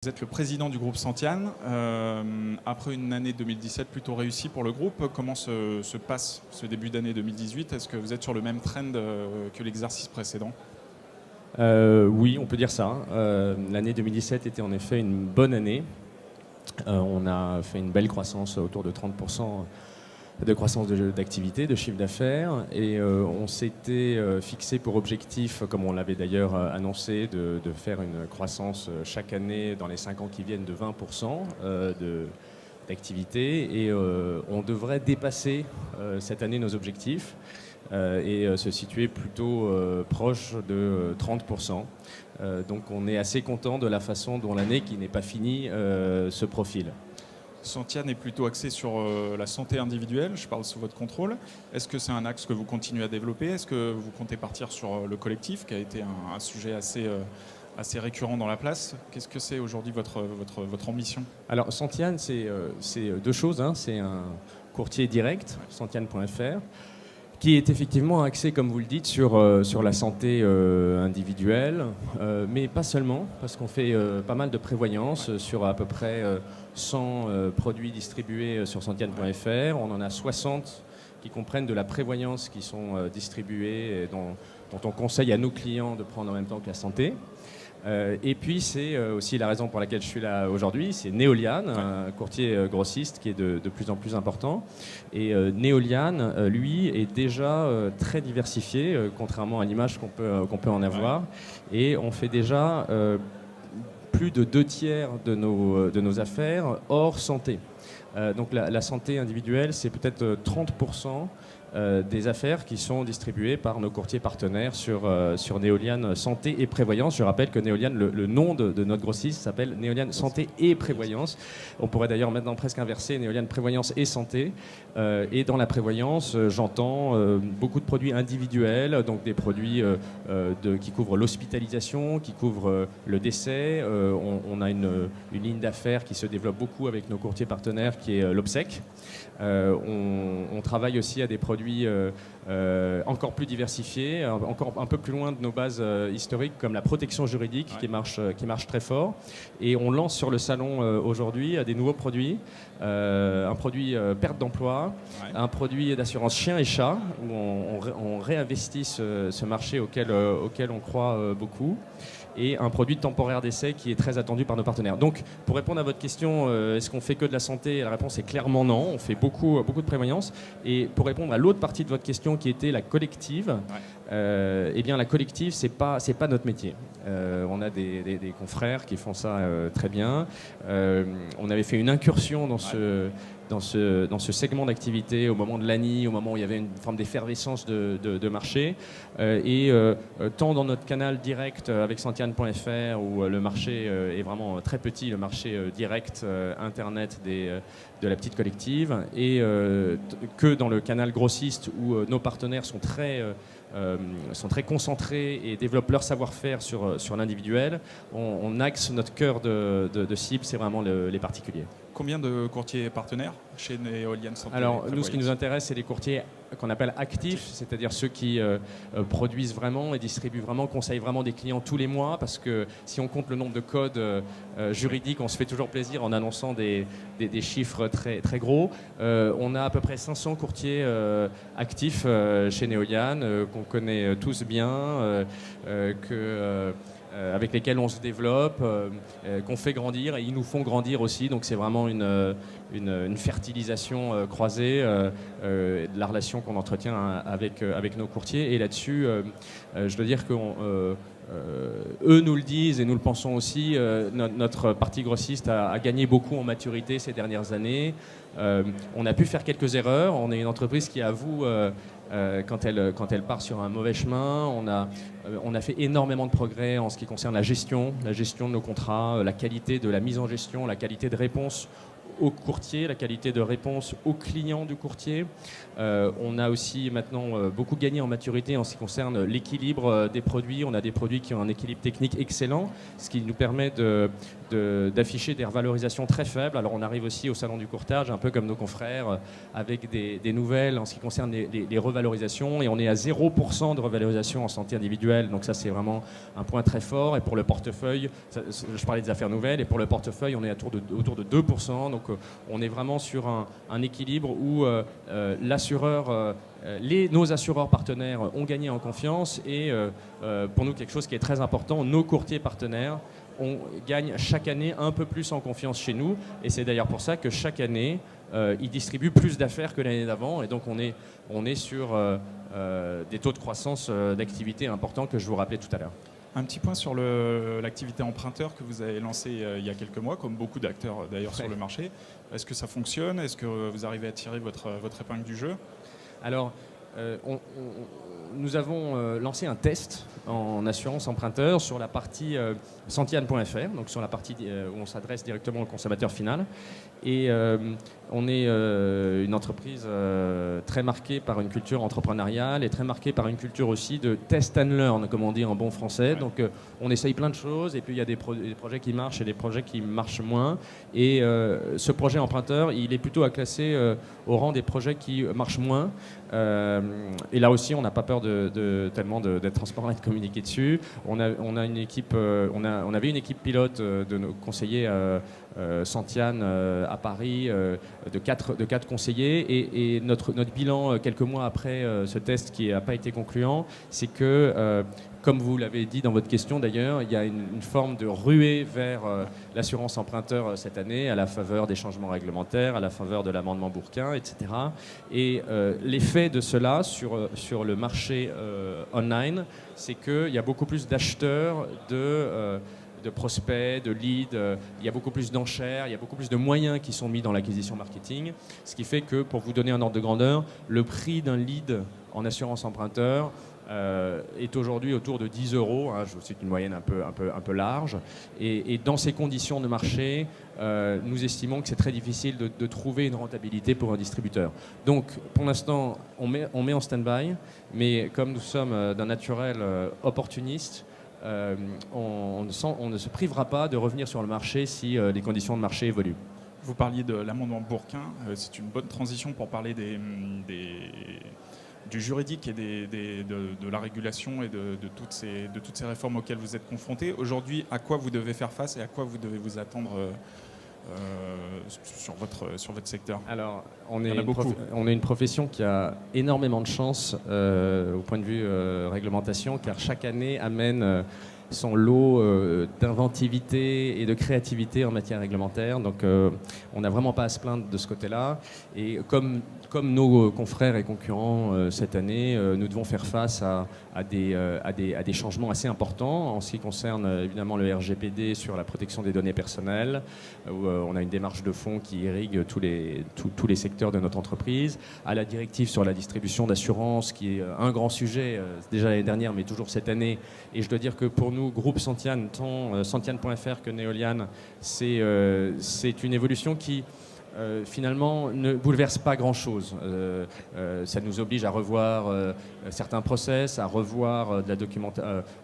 Vous êtes le président du groupe Santiane. Après une année 2017 plutôt réussie pour le groupe, comment se passe ce début d'année 2018 ? Est-ce que vous êtes sur le même trend que l'exercice précédent ? Oui, on peut dire ça. L'année 2017 était en effet une bonne année. On a fait une belle croissance, autour de 30% de croissance d'activité, de chiffre d'affaires. Et on s'était fixé pour objectif, comme on l'avait d'ailleurs annoncé, de faire une croissance chaque année dans les 5 ans qui viennent de 20% d'activité. Et on devrait dépasser cette année nos objectifs et se situer plutôt proche de 30%. Donc on est assez content de la façon dont l'année qui n'est pas finie se profile. Santiane est plutôt axé sur la santé individuelle, je parle sous votre contrôle. Est-ce que c'est un axe que vous continuez à développer ? Est-ce que vous comptez partir sur le collectif, qui a été un sujet assez récurrent dans la place ? Qu'est-ce que c'est aujourd'hui votre ambition ? Alors Santiane, c'est deux choses. C'est un courtier direct, Santiane.fr, qui est effectivement axé, comme vous le dites, sur la santé individuelle, mais pas seulement, parce qu'on fait pas mal de prévoyance sur à peu près 100 produits distribués sur Santiane.fr. On en a 60 qui comprennent de la prévoyance, qui sont distribués et dont on conseille à nos clients de prendre en même temps que la santé. Et puis c'est aussi la raison pour laquelle je suis là aujourd'hui, c'est Neolian, un courtier grossiste qui est de plus en plus important. Et Neolian, lui, est déjà très diversifié, contrairement à l'image qu'on peut en avoir. Et on fait déjà plus de 2/3 de nos affaires hors santé. Donc la santé individuelle, c'est peut-être 30% des affaires qui sont distribuées par nos courtiers partenaires sur Neolian Santé et Prévoyance. Je rappelle que Neolian, le nom de notre grossiste s'appelle Neolian Santé et Prévoyance. On pourrait d'ailleurs maintenant presque inverser Neolian Prévoyance et Santé. Et dans la prévoyance, j'entends beaucoup de produits individuels, donc des produits qui couvrent l'hospitalisation, qui couvrent le décès. On a une ligne d'affaires qui se développe beaucoup avec nos courtiers partenaires, qui est l'obsèque. On travaille aussi à des produits encore plus diversifiés, encore un peu plus loin de nos bases historiques, comme la protection juridique, qui marche très fort. Et on lance sur le salon aujourd'hui des nouveaux produits, un produit perte d'emploi, un produit d'assurance chien et chat, où on réinvestit ce marché auquel on croit beaucoup, et un produit temporaire d'essai qui est très attendu par nos partenaires. Donc, pour répondre à votre question, est-ce qu'on fait que de la santé ? La réponse est clairement non. On fait beaucoup de prévoyance. Et pour répondre à l'autre partie de votre question, qui était la collective, eh bien, la collective, c'est pas notre métier. On a des confrères qui font ça très bien. On avait fait une incursion dans ce segment d'activité au moment de l'ANI, au moment où il y avait une forme d'effervescence de marché. Tant dans notre canal direct avec Santiane.fr, où le marché est vraiment très petit, le marché direct Internet de la petite collective, et que dans le canal grossiste, où nos partenaires sont très concentrés et développent leur savoir-faire sur l'individuel. On axe notre cœur de cible, c'est vraiment les particuliers. Combien de courtiers partenaires chez Neolian Santé ? Alors, nous, ce qui nous intéresse, c'est les courtiers qu'on appelle actifs, c'est-à-dire ceux qui produisent vraiment et distribuent vraiment, conseillent vraiment des clients tous les mois, parce que si on compte le nombre de codes juridiques, on se fait toujours plaisir en annonçant des chiffres très, très gros. On a à peu près 500 courtiers actifs chez Neolian, qu'on connaît tous bien, avec lesquels on se développe, qu'on fait grandir, et ils nous font grandir aussi. Donc c'est vraiment une fertilisation croisée de la relation qu'on entretient avec nos courtiers. Et là-dessus, je dois dire que eux nous le disent et nous le pensons aussi, notre partie grossiste a gagné beaucoup en maturité ces dernières années. On a pu faire quelques erreurs. On est une entreprise qui avoue quand elle part sur un mauvais chemin. On a fait énormément de progrès en ce qui concerne la gestion de nos contrats, la qualité de la mise en gestion, la qualité de réponse au courtier, la qualité de réponse aux clients du courtier. On a aussi maintenant beaucoup gagné en maturité en ce qui concerne l'équilibre des produits. On a des produits qui ont un équilibre technique excellent, ce qui nous permet d'afficher des revalorisations très faibles. Alors on arrive aussi au salon du courtage, un peu comme nos confrères, avec des nouvelles en ce qui concerne les revalorisations. Et on est à 0% de revalorisation en santé individuelle. Donc ça, c'est vraiment un point très fort. Et pour le portefeuille, je parlais des affaires nouvelles, et pour le portefeuille, on est autour de 2%. Donc on est vraiment sur un équilibre où l'assureur, nos assureurs partenaires ont gagné en confiance. Et pour nous, quelque chose qui est très important, nos courtiers partenaires on gagne chaque année un peu plus en confiance chez nous. Et c'est d'ailleurs pour ça que chaque année, ils distribuent plus d'affaires que l'année d'avant. Et donc on est sur des taux de croissance d'activité importants que je vous rappelais tout à l'heure. Un petit point sur l'activité emprunteur que vous avez lancée il y a quelques mois, comme beaucoup d'acteurs d'ailleurs sur le marché. Est-ce que ça fonctionne? Est-ce que vous arrivez à tirer votre épingle du jeu? Alors, nous avons lancé un test en assurance emprunteur sur la partie Santiane.fr, donc sur la partie où on s'adresse directement au consommateur final. Et on est une entreprise très marquée par une culture entrepreneuriale et très marquée par une culture aussi de test and learn, comme on dit en bon français. Ouais. Donc on essaye plein de choses et puis il y a des projets qui marchent et des projets qui marchent moins. Et ce projet emprunteur, il est plutôt à classer au rang des projets qui marchent moins. Et là aussi, on n'a pas peur tellement d'être transparent et de communiquer dessus. On a une équipe, on avait une équipe pilote de nos conseillers Santiane à Paris de quatre conseillers et notre bilan quelques mois après ce test qui n'a pas été concluant, c'est que comme vous l'avez dit dans votre question d'ailleurs, il y a une forme de ruée vers l'assurance emprunteur cette année à la faveur des changements réglementaires, à la faveur de l'amendement Bourquin, etc. Et l'effet de cela sur le marché online, c'est qu'il y a beaucoup plus d'acheteurs de prospects, de leads, il y a beaucoup plus d'enchères, il y a beaucoup plus de moyens qui sont mis dans l'acquisition marketing, ce qui fait que, pour vous donner un ordre de grandeur, le prix d'un lead en assurance emprunteur est aujourd'hui autour de 10 €, hein, c'est une moyenne un peu large, et dans ces conditions de marché, nous estimons que c'est très difficile de trouver une rentabilité pour un distributeur. Donc, pour l'instant, on met en stand-by, mais comme nous sommes d'un naturel opportuniste, on ne se privera pas de revenir sur le marché si les conditions de marché évoluent. Vous parliez de l'amendement Bourquin, c'est une bonne transition pour parler du juridique et de la régulation et de toutes ces réformes auxquelles vous êtes confrontés. Aujourd'hui, à quoi vous devez faire face et à quoi vous devez vous attendre sur votre secteur? Alors, on est une profession qui a énormément de chance au point de vue réglementation, car chaque année amène son lot d'inventivité et de créativité en matière réglementaire. Donc on n'a vraiment pas à se plaindre de ce côté-là. Et comme nos confrères et concurrents cette année, nous devons faire face à des changements assez importants en ce qui concerne évidemment le RGPD sur la protection des données personnelles, où on a une démarche de fond qui irrigue tous les secteurs de notre entreprise, à la directive sur la distribution d'assurance, qui est un grand sujet déjà l'année dernière, mais toujours cette année. Et je dois dire que pour nous, groupe Santiane, tant Santiane.fr que Neoliane, c'est une évolution qui finalement ne bouleverse pas grand-chose. Ça nous oblige à revoir certains process, à revoir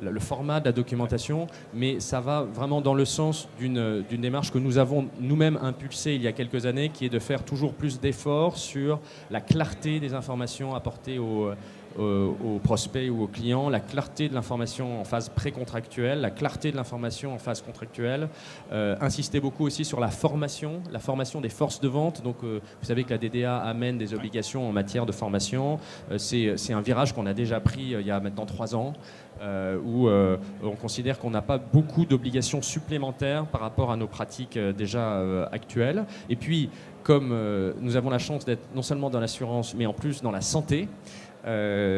le format de la documentation, mais ça va vraiment dans le sens d'une démarche que nous avons nous-mêmes impulsée il y a quelques années, qui est de faire toujours plus d'efforts sur la clarté des informations apportées aux prospects ou aux clients, la clarté de l'information en phase précontractuelle, la clarté de l'information en phase contractuelle, insister beaucoup aussi sur la formation des forces de vente. Donc vous savez que la DDA amène des obligations en matière de formation. C'est un virage qu'on a déjà pris il y a maintenant 3 ans, où on considère qu'on n'a pas beaucoup d'obligations supplémentaires par rapport à nos pratiques déjà actuelles. Et puis, comme nous avons la chance d'être non seulement dans l'assurance, mais en plus dans la santé,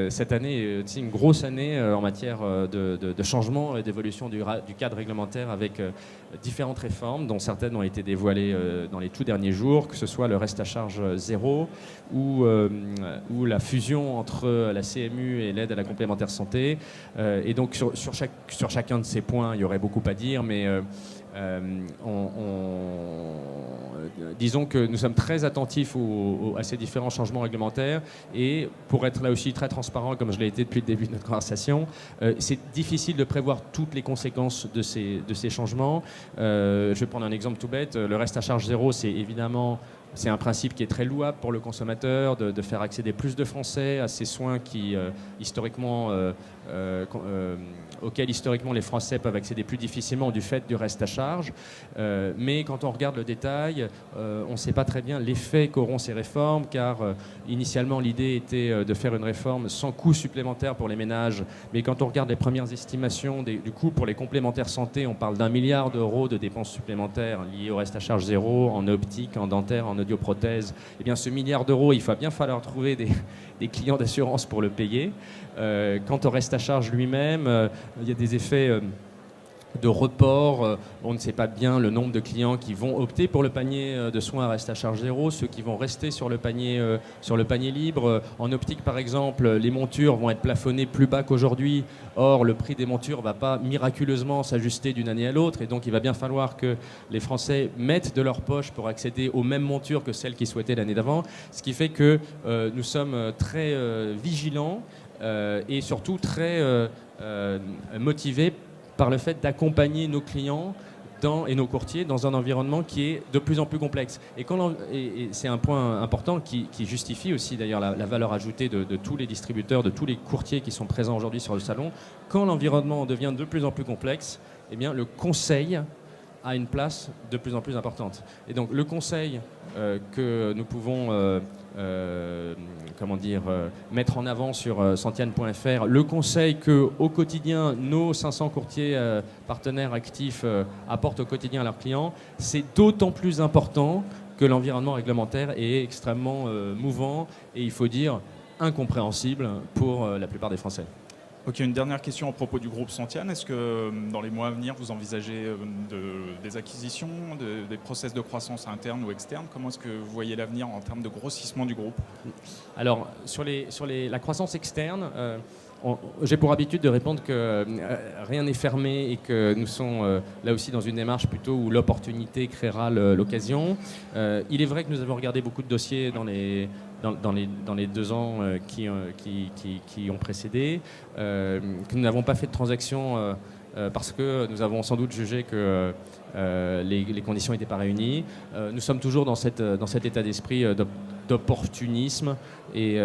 cette année est une grosse année en matière de changement et d'évolution du cadre réglementaire, avec différentes réformes dont certaines ont été dévoilées dans les tout derniers jours, que ce soit le reste à charge zéro ou la fusion entre la CMU et l'aide à la complémentaire santé. Et donc sur chacun de ces points, il y aurait beaucoup à dire, mais disons que nous sommes très attentifs à ces différents changements réglementaires et pour être là aussi très transparent, comme je l'ai été depuis le début de notre conversation, c'est difficile de prévoir toutes les conséquences de ces changements. Je vais prendre un exemple tout bête. Le reste à charge zéro, c'est un principe qui est très louable pour le consommateur, de faire accéder plus de Français à ces soins auxquels historiquement les Français peuvent accéder plus difficilement du fait du reste à charge. Mais quand on regarde le détail, on ne sait pas très bien l'effet qu'auront ces réformes, car initialement l'idée était de faire une réforme sans coût supplémentaire pour les ménages. Mais quand on regarde les premières estimations du coût pour les complémentaires santé, on parle d'1 milliard d'euros de dépenses supplémentaires liées au reste à charge zéro, en optique, en dentaire, en audioprothèse. Eh bien, ce milliard d'euros, il va bien falloir trouver des clients d'assurance pour le payer. Quant au reste à charge lui-même, il y a des effets de report. On ne sait pas bien le nombre de clients qui vont opter pour le panier de soins à reste à charge zéro, ceux qui vont rester sur le panier libre. En optique, par exemple, les montures vont être plafonnées plus bas qu'aujourd'hui. Or, le prix des montures ne va pas miraculeusement s'ajuster d'une année à l'autre. Et donc, il va bien falloir que les Français mettent de leur poche pour accéder aux mêmes montures que celles qu'ils souhaitaient l'année d'avant. Ce qui fait que nous sommes très vigilants et surtout très motivés par le fait d'accompagner nos clients et nos courtiers dans un environnement qui est de plus en plus complexe. Et c'est un point important qui justifie aussi d'ailleurs la valeur ajoutée de tous les distributeurs, de tous les courtiers qui sont présents aujourd'hui sur le salon. Quand l'environnement devient de plus en plus complexe, eh bien, le conseil a une place de plus en plus importante. Et donc le conseil que nous pouvons mettre en avant sur Santiane.fr, le conseil que au quotidien nos 500 courtiers partenaires actifs apportent au quotidien à leurs clients, c'est d'autant plus important que l'environnement réglementaire est extrêmement mouvant et il faut dire incompréhensible pour la plupart des Français. Ok, une dernière question à propos du groupe Santiane. Est-ce que dans les mois à venir, vous envisagez des acquisitions, des process de croissance interne ou externe? Comment est-ce que vous voyez l'avenir en termes de grossissement du groupe? Alors, sur la croissance externe, j'ai pour habitude de répondre que rien n'est fermé et que nous sommes là aussi dans une démarche plutôt où l'opportunité créera l'occasion. Il est vrai que nous avons regardé beaucoup de dossiers dans les 2 ans qui ont précédé, que nous n'avons pas fait de transaction parce que nous avons sans doute jugé que les conditions n'étaient pas réunies. Nous sommes toujours dans cet état d'esprit d'opportunisme et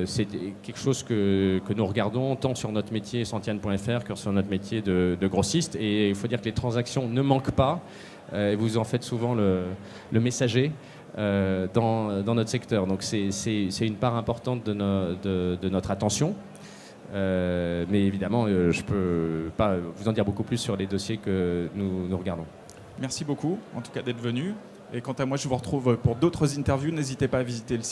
c'est quelque chose que nous regardons tant sur notre métier Santiane.fr que sur notre métier de grossiste. Et il faut dire que les transactions ne manquent pas. Vous en faites souvent le messager. Dans notre secteur. Donc c'est une part importante de notre attention. Mais évidemment, je ne peux pas vous en dire beaucoup plus sur les dossiers que nous regardons. Merci beaucoup, en tout cas, d'être venu. Et quant à moi, je vous retrouve pour d'autres interviews. N'hésitez pas à visiter le site.